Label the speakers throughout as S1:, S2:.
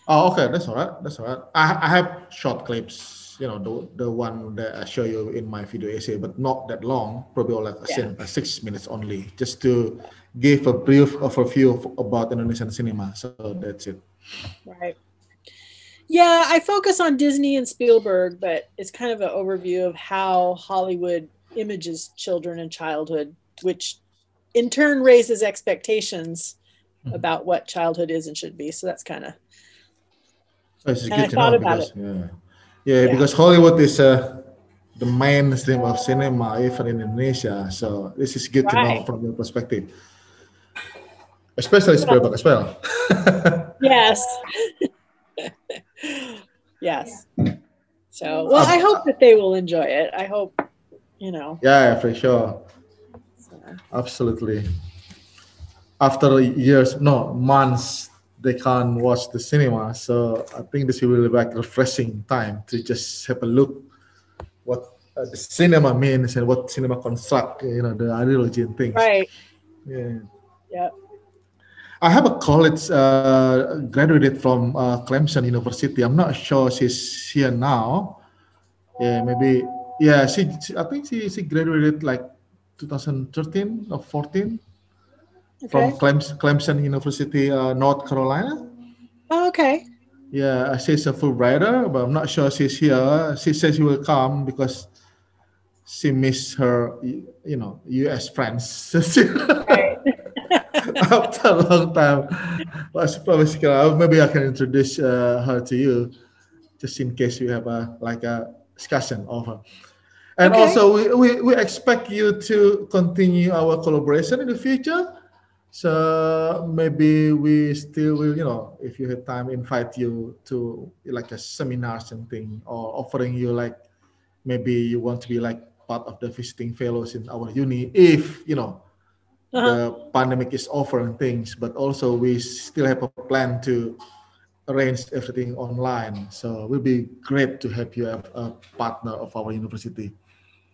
S1: Oh, okay, that's all right. That's all right. I have short clips, the one that I show you in my video essay, but not that long, probably like
S2: Yeah.
S1: 6 minutes only, just to give a brief overview about Indonesian cinema. So that's it.
S2: Right. Yeah, I focus on Disney and Spielberg, but it's kind of an overview of how Hollywood images children and childhood, which in turn raises expectations
S1: Mhm.
S2: about what childhood is and should be. So that's kind of,
S1: So it's
S2: and I
S1: good to
S2: thought
S1: know
S2: about it.
S1: because yeah,
S2: Yeah.
S1: because Hollywood is the mainstream of cinema, even in Indonesia. So this is good to know
S2: Right.
S1: from your perspective, especially
S2: Well,
S1: Spielberg as well.
S2: yes. Yes. So, well, I hope
S1: Uh,
S2: that they will enjoy it. I hope, you know.
S1: yeah, for sure.
S2: So.
S1: Absolutely. After years, no, months, they can't watch the cinema. So I think this will be like refreshing time to just have a look what the cinema means and what cinema construct, the ideology and things.
S2: Right.
S1: Yeah.
S2: Yep.
S1: I have a college graduated from Clemson University. I'm not sure she's here now. Yeah, maybe. Yeah, I think she graduated like 2013 or 14 from
S2: Okay.
S1: Clemson University, North Carolina.
S2: Oh, okay.
S1: Yeah, she's a Fulbrighter, but I'm not sure she's here. She says she will come because she missed her, U.S. friends
S2: Right.
S1: after a long time. But I suppose maybe I can introduce her to you just in case you have a discussion of her. And
S2: Okay.
S1: also, we expect you to continue our collaboration in the future. So maybe we still will, if you have time, invite you to like a seminar something, or offering you like maybe you want to be like part of the visiting fellows in our uni if
S2: Uh-huh.
S1: the pandemic is over and things. But also we still have a plan to arrange everything online. So it will be great to have you as a partner of our university.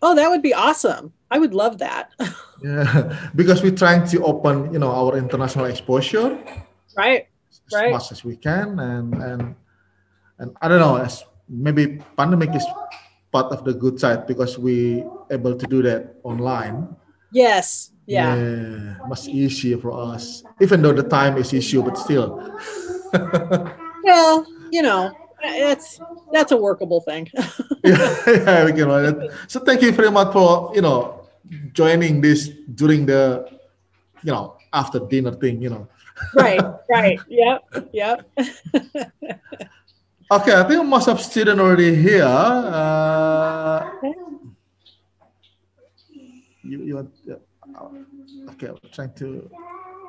S2: Oh, that would be awesome. I would love that.
S1: Yeah, because we're trying to open, our international exposure
S2: Right.
S1: as
S2: Right.
S1: much as we can, and I don't know, as maybe pandemic is part of the good side because we able to do that online.
S2: Yes. Yeah.
S1: Yeah, much easier for us, even though the time is issue, but still.
S2: Well, that's a workable thing.
S1: Yeah, yeah, we can run it. So thank you very much for joining this during the after dinner thing.
S2: Right. Right. Yep. Yep.
S1: Okay, I think most of students already here. You want? Okay, I'm trying to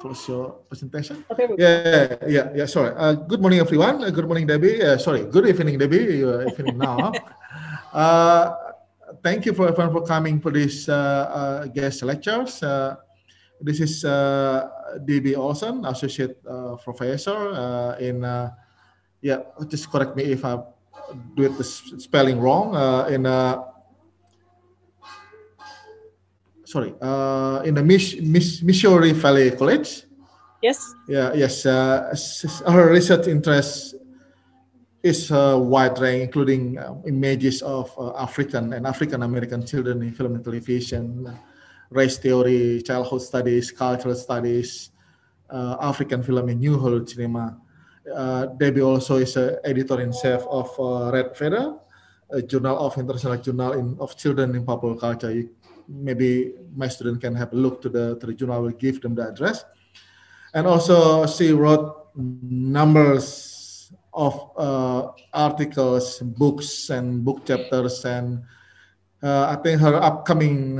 S1: close your presentation.
S2: Oh, there we go.
S1: Yeah. Sorry. Good morning, everyone. Good morning, Debbie. Sorry. Good evening, Debbie. Evening now. Uh, Thank you for everyone for coming for this guest lectures. This is DB Olson, associate professor in. Yeah, just correct me if I do it the spelling wrong. In sorry, in the Missouri Valley College.
S2: Yes.
S1: Yeah, yes. Her research interest is wide range, including images of African and African American children in film and television, race theory, childhood studies, cultural studies, African film and New Hollywood cinema. Debbie also is editor in chief of Red Feather, a journal of international journal of children in popular culture. Maybe my student can have a look to the journal. I will give them the address. And also she wrote numbers of articles, books, and book chapters. And I think her upcoming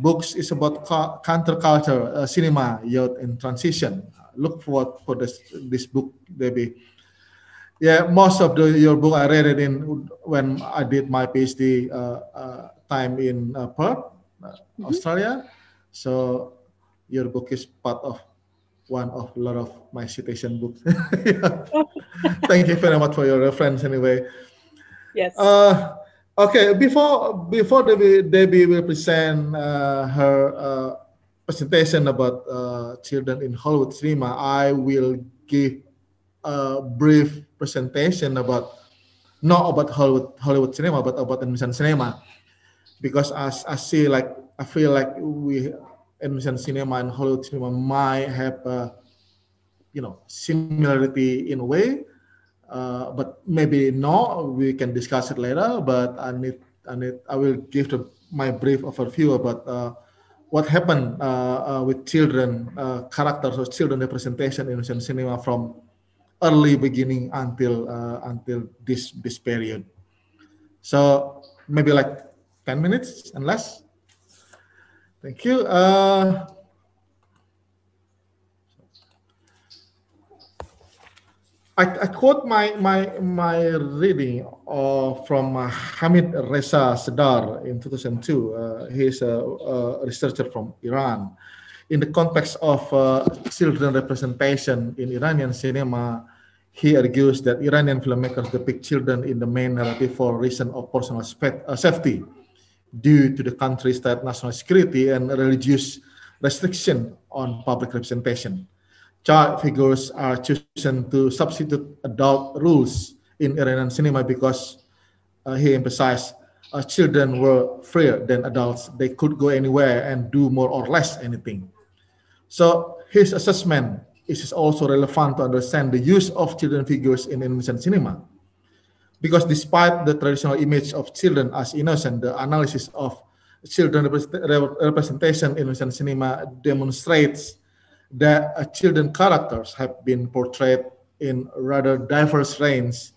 S1: books is about counterculture, cinema, youth, and transition. Look forward for this book, Debbie. Yeah, most of your book I read it in when I did my PhD time in Perth,
S2: Hmm.
S1: Australia. So your book is part of one of a lot of my citation books. Yeah.
S2: Oh,
S1: Thank you very much for your reference anyway.
S2: yes.
S1: Uh, okay, before Debbie will present her presentation about children in Hollywood cinema, I will give a brief presentation about not about Hollywood cinema, but about Indonesian cinema, because I feel like we Indonesian cinema and Hollywood cinema might have similarity in a way, but maybe no. We can discuss it later. But I will give my brief overview about what happened with children characters or children representation in Indonesian cinema from early beginning until this period. So maybe like 10 minutes and less. Thank you. I quote my reading from Hamid Reza Sedar in 2002. He's a researcher from Iran. In the context of children representation in Iranian cinema, he argues that Iranian filmmakers depict children in the main narrative for reason of personal safety, due to the country's state national security and religious restriction on public representation. Child figures are chosen to substitute adult rules in Iranian cinema because he emphasized children were freer than adults. They could go anywhere and do more or less anything. So his assessment is also relevant to understand the use of children figures in Indonesian cinema. Because despite the traditional image of children as innocent, the analysis of children representation in Indonesian cinema demonstrates that children characters have been portrayed in rather diverse range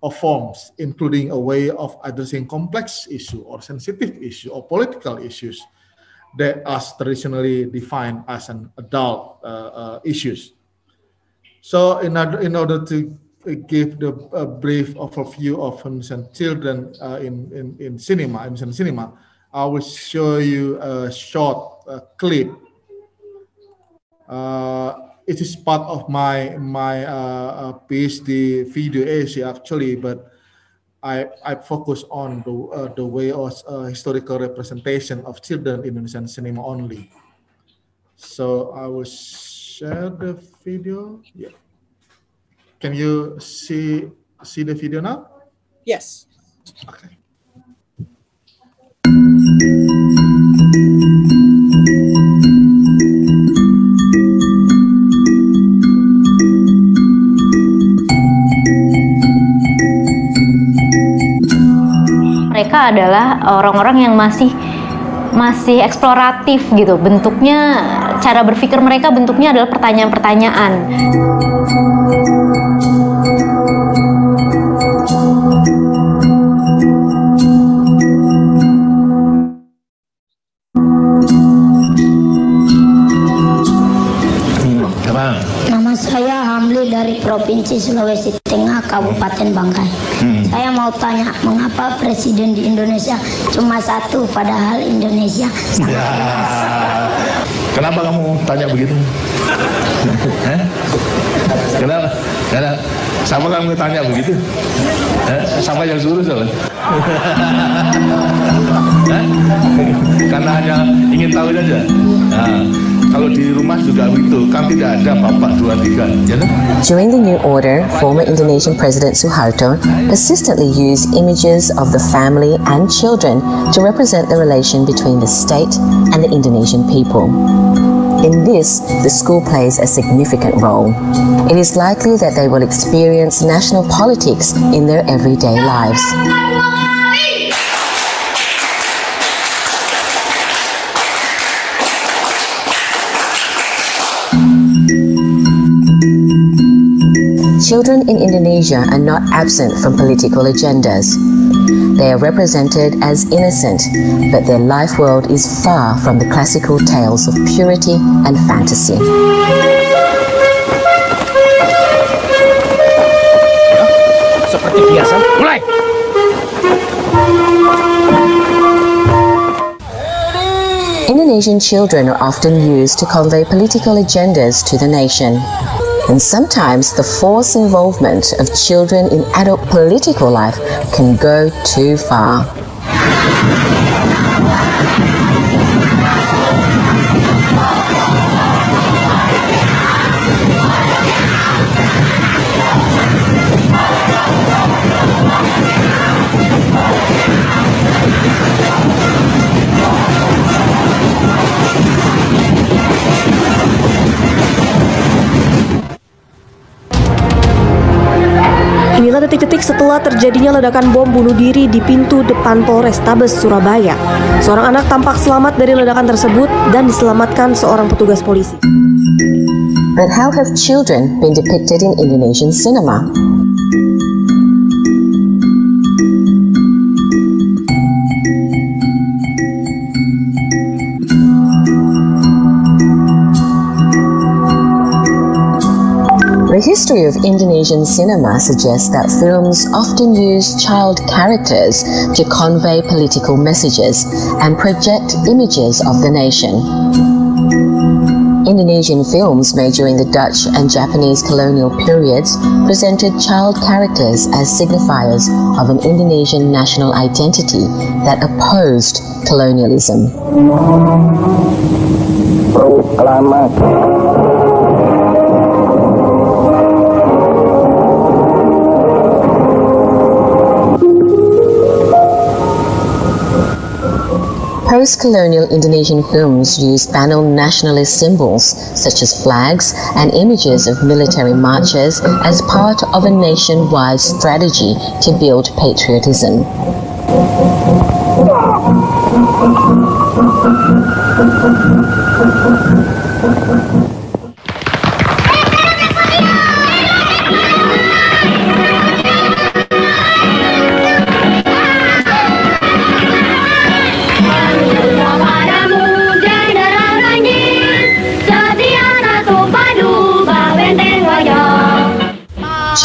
S1: of forms, including a way of addressing complex issue or sensitive issue or political issues that are traditionally defined as an adult issues. So in order to give a brief overview of Indonesian children in Indonesian cinema, I will show you a short clip. It is part of my PhD video essay actually, but I focus on the way of historical representation of children in Indonesian cinema only. So I will share the video. Yeah. Can you see the video now?
S2: Yes.
S1: Okay.
S3: Mereka adalah orang-orang yang masih eksploratif gitu. Bentuknya, cara berpikir mereka bentuknya adalah pertanyaan-pertanyaan.
S4: Nama saya Hamli dari Provinsi Sulawesi Tengah, Kabupaten Bangkai. Saya mau tanya, mengapa presiden di Indonesia cuma satu, padahal Indonesia sangat luas?
S5: Kenapa kamu tanya begitu? Kenapa? Sama kamu tanya begitu? Sama yang suruh soalnya. Karena hanya ingin tahu saja. Nah, kalau di rumah juga begitu, kan tidak ada bapak 2-3. Ya kan?
S6: During the New Order, former Indonesian President Suharto persistently used images of the family and children to represent the relation between the state and the Indonesian people. In this, the school plays a significant role. It is likely that they will experience national politics in their everyday lives. Children in Indonesia are not absent from political agendas. They are represented as innocent, but their life world is far from the classical tales of purity and fantasy.
S7: Seperti biasa, mulai!
S6: Indonesian children are often used to convey political agendas to the nation. And sometimes the forced involvement of children in adult political life can go too far.
S8: setelah terjadinya ledakan bom bunuh diri di pintu depan Polrestabes Surabaya. Seorang anak tampak selamat dari ledakan tersebut dan diselamatkan seorang petugas polisi.
S6: But how have children been depicted in Indonesian cinema? The history of Indonesian cinema suggests that films often use child characters to convey political messages and project images of the nation. Indonesian films made during the Dutch and Japanese colonial periods presented child characters as signifiers of an Indonesian national identity that opposed colonialism. Post-colonial Indonesian films used banal nationalist symbols such as flags and images of military marches as part of a nationwide strategy to build patriotism.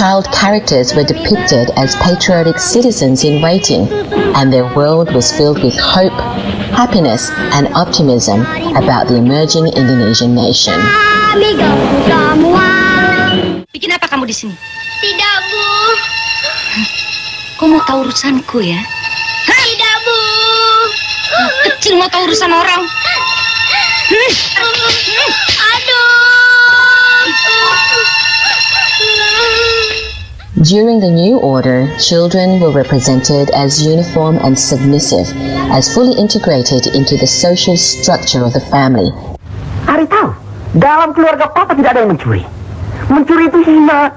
S6: Child characters were depicted as patriotic citizens in waiting, and their world was filled with hope, happiness, and optimism about the emerging Indonesian nation.
S9: Bikin apa kamu di sini?
S10: Tidak, Bu.
S9: Kau mau tahu urusanku ya?
S10: Tidak, Bu.
S9: Kecil mau tahu urusan orang.
S10: Aduh.
S6: During the new order, children were represented as uniform and submissive, as fully integrated into the social structure of the family.
S7: Ari tahu, dalam keluarga papa tidak ada yang mencuri. Mencuri itu hina.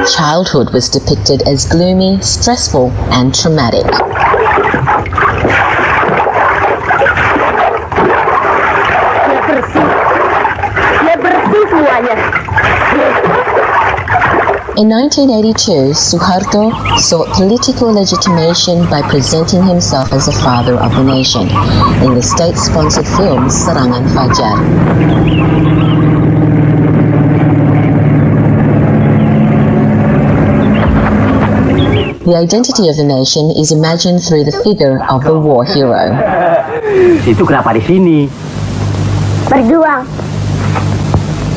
S6: Childhood was depicted as gloomy, stressful, and traumatic. In 1982, Suharto sought political legitimation by presenting himself as a father of the nation in the state-sponsored film Serangan Fajar. The identity of the nation is imagined through the figure of the war hero.
S7: Itu kenapa di sini?
S4: Berjuang,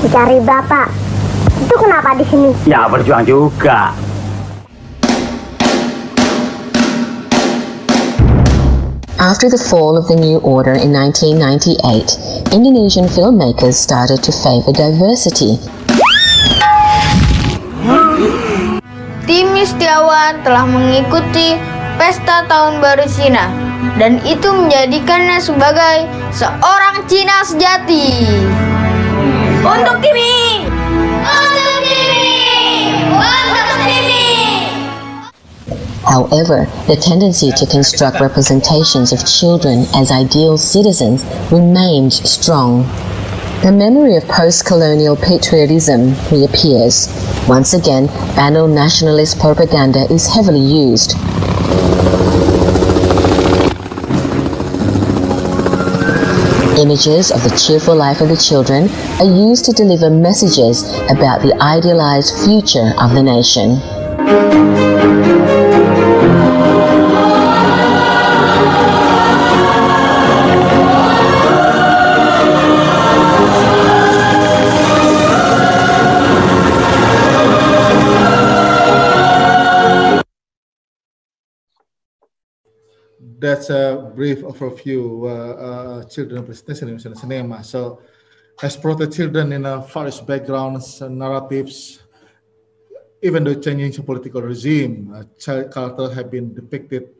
S4: mencari bapak. Itu kenapa di sini?
S7: Ya berjuang juga.
S6: After the fall of the new order in 1998, Indonesian filmmakers started to favor diversity.
S11: Tim Setiawan telah mengikuti Pesta Tahun Baru Cina dan itu menjadikannya sebagai seorang Cina sejati.
S10: Untuk Timi! Untuk Timi! Untuk Timi!
S6: However, the tendency to construct representations of children as ideal citizens remained strong. The memory of post-colonial patriotism reappears. Once again, banal nationalist propaganda is heavily used. Images of the cheerful life of the children are used to deliver messages about the idealized future of the nation.
S1: That's a brief overview children presentation in cinema. So, explore the children in various backgrounds and narratives. Even though changing the political regime, child characters have been depicted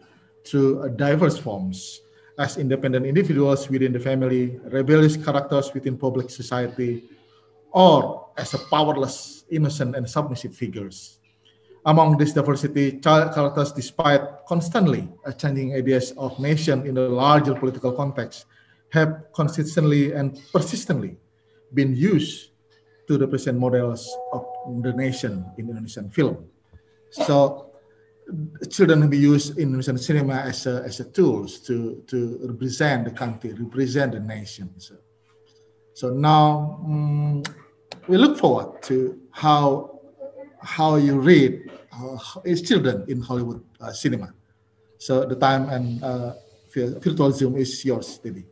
S1: through diverse forms. as independent individuals within the family, rebellious characters within public society, or as a powerless, innocent, and submissive figures. Among this diversity, child characters, despite constantly changing ideas of nation in the larger political context, have consistently and persistently been used to represent models of the nation in Indonesian film. So children be used in Indonesian cinema as a tools to represent the country, represent the nation. So now we look forward to how you read as children in Hollywood cinema. So the time and virtual Zoom is yours, Debbie.